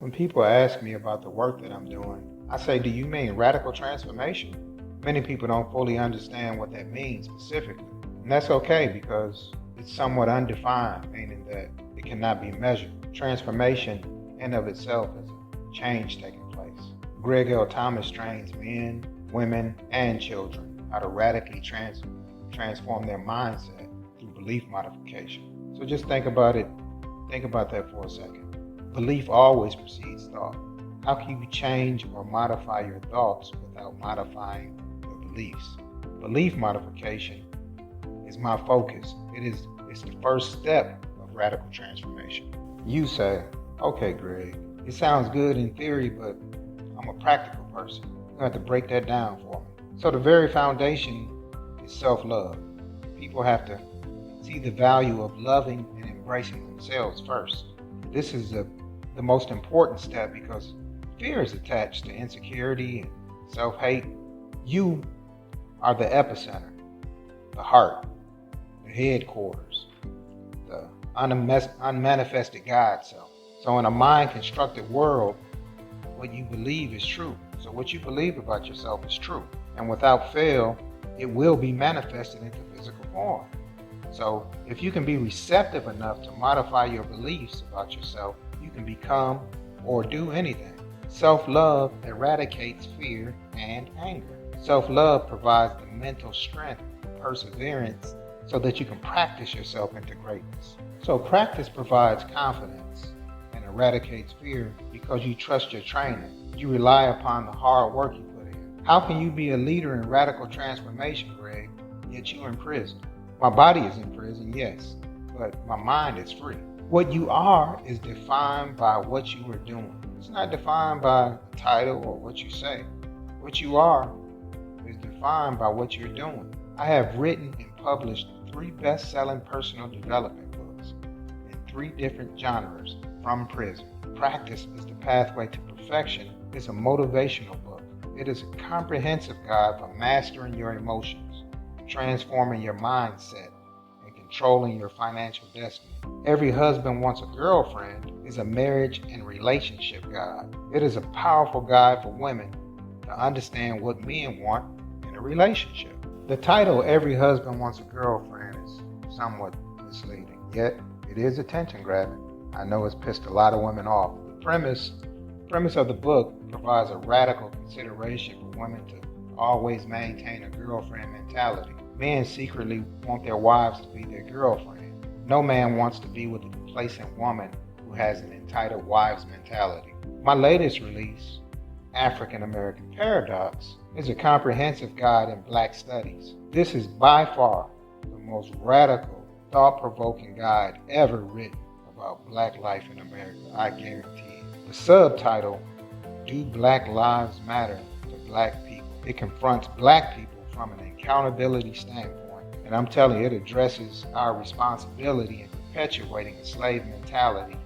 When people ask me about the work that I'm doing, I say, do you mean radical transformation? Many people don't fully understand what that means specifically. And that's okay because it's somewhat undefined, meaning that it cannot be measured. Transformation in of itself is a change taking place. Greg L. Thomas trains men, women, and children how to radically transform their mindset through belief modification. So just think about it. Think about that for a second. Belief always precedes thought. How can you change or modify your thoughts without modifying your beliefs? Belief modification is my focus. It's the first step of radical transformation. You say, okay, Greg, it sounds good in theory, but I'm a practical person. You have to break that down for me. So the very foundation is self-love. People have to see the value of loving and embracing themselves first. This is the most important step because fear is attached to insecurity and self-hate. You are the epicenter, the heart, the headquarters, the unmanifested God self. So in a mind-constructed world, what you believe is true. So what you believe about yourself is true. And without fail, it will be manifested into physical form. So if you can be receptive enough to modify your beliefs about yourself, you can become or do anything. Self-love eradicates fear and anger. Self-love provides the mental strength and perseverance so that you can practice yourself into greatness. So practice provides confidence and eradicates fear because you trust your training. You rely upon the hard work you put in. How can you be a leader in radical transformation, Greg, yet you're in prison? My body is in prison, yes, but my mind is free. What you are is defined by what you are doing. It's not defined by a title or what you say. What you are is defined by what you're doing. I have written and published 3 best-selling personal development books in 3 different genres from prison. Practice is the Pathway to Perfection is a motivational book. It is a comprehensive guide for mastering your emotions, transforming your mindset, and controlling your financial destiny. Every Husband Wants a Girlfriend is a marriage and relationship guide. It is a powerful guide for women to understand what men want in a relationship. The title, Every Husband Wants a Girlfriend, is somewhat misleading, yet it is attention grabbing. I know it's pissed a lot of women off. The premise of the book provides a radical consideration for women to always maintain a girlfriend mentality. Men secretly want their wives to be their girlfriend. No man wants to be with a complacent woman who has an entitled wives mentality. My latest release, African American Paradox, is a comprehensive guide in Black studies. This is by far the most radical, thought-provoking guide ever written about Black life in America, I guarantee it. The subtitle, Do Black Lives Matter to Black People? It confronts Black people from an accountability standpoint. And I'm telling you, it addresses our responsibility in perpetuating a slave mentality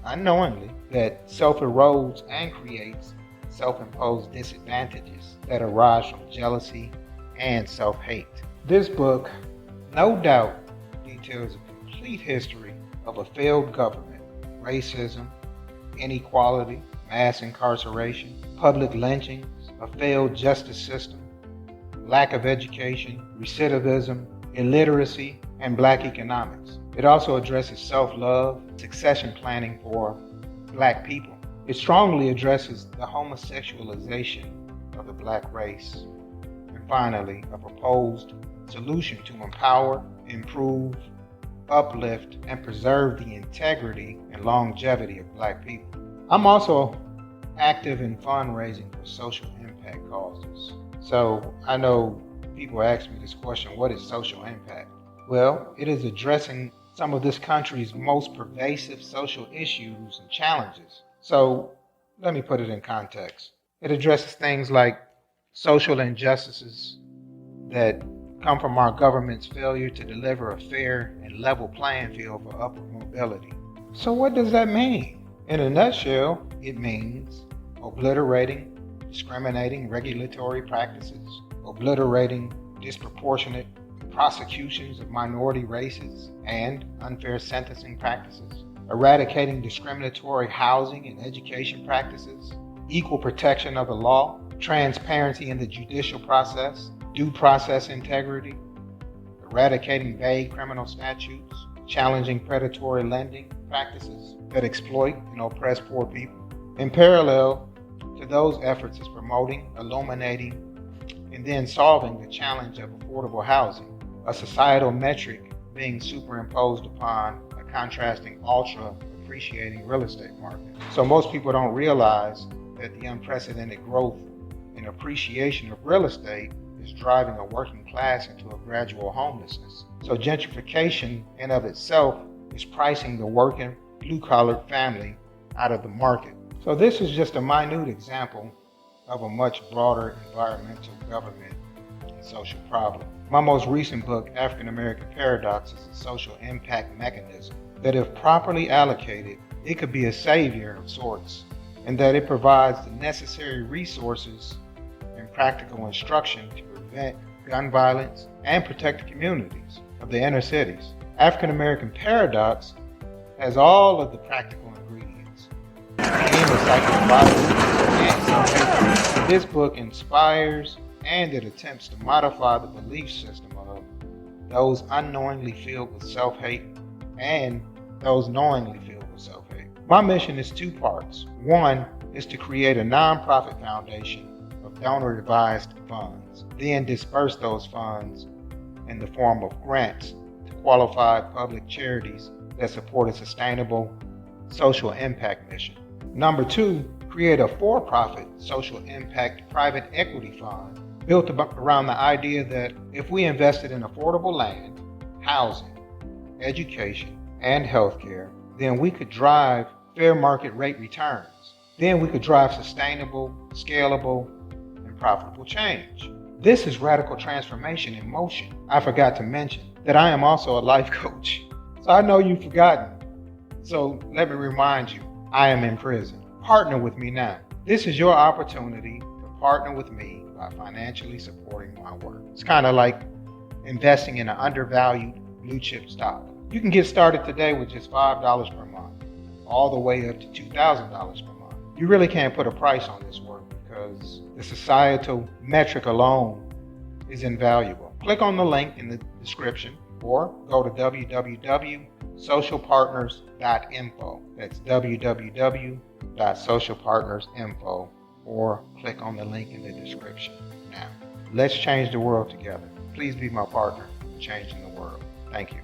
unknowingly that self-erodes and creates self-imposed disadvantages that arise from jealousy and self-hate. This book, no doubt, details a complete history of a failed government, racism, inequality, mass incarceration, public lynchings, a failed justice system, lack of education, recidivism, illiteracy, and Black economics. It also addresses self-love, succession planning for Black people. It strongly addresses the homosexualization of the Black race. And finally, a proposed solution to empower, improve, uplift, and preserve the integrity and longevity of Black people. I'm also active in fundraising for social impact causes. So I know people ask me this question, what is social impact? Well, it is addressing some of this country's most pervasive social issues and challenges. So let me put it in context. It addresses things like social injustices that come from our government's failure to deliver a fair and level playing field for upward mobility. So what does that mean? In a nutshell, it means obliterating discriminating regulatory practices, obliterating disproportionate prosecutions of minority races, and unfair sentencing practices, eradicating discriminatory housing and education practices, equal protection of the law, transparency in the judicial process, due process integrity, eradicating vague criminal statutes, challenging predatory lending practices that exploit and oppress poor people. In parallel to those efforts is promoting, illuminating, and then solving the challenge of affordable housing, a societal metric being superimposed upon a contrasting ultra appreciating real estate market. So most people don't realize that the unprecedented growth and appreciation of real estate is driving a working class into a gradual homelessness. So gentrification in of itself is pricing the working blue-collar family out of the market. So this is just a minute example of a much broader environmental, government, and social problem. My most recent book, African American Paradox, is a social impact mechanism that if properly allocated, it could be a savior of sorts, and that it provides the necessary resources and practical instruction to prevent gun violence and protect the communities of the inner cities. African American Paradox has all of the practical ingredients. This book inspires and it attempts to modify the belief system of those unknowingly filled with self-hate and those knowingly filled with self-hate. My mission is two parts. One is to create a nonprofit foundation of donor-advised funds, then disperse those funds in the form of grants to qualified public charities that support a sustainable social impact mission. Number two, create a for-profit social impact private equity fund built around the idea that if we invested in affordable land, housing, education, and healthcare, then we could drive fair market rate returns. Then we could drive sustainable, scalable, and profitable change. This is radical transformation in motion. I forgot to mention that I am also a life coach. So I know you've forgotten. So let me remind you, I am in prison. Partner with me now. This is your opportunity to partner with me by financially supporting my work. It's kind of like investing in an undervalued blue chip stock. You can get started today with just $5 per month, all the way up to $2,000 per month. You really can't put a price on this work because the societal metric alone is invaluable. Click on the link in the description or go to www.socialpartners.info. That's www.socialpartnersinfo, or click on the link in the description. Now, let's change the world together. Please be my partner in changing the world. Thank you.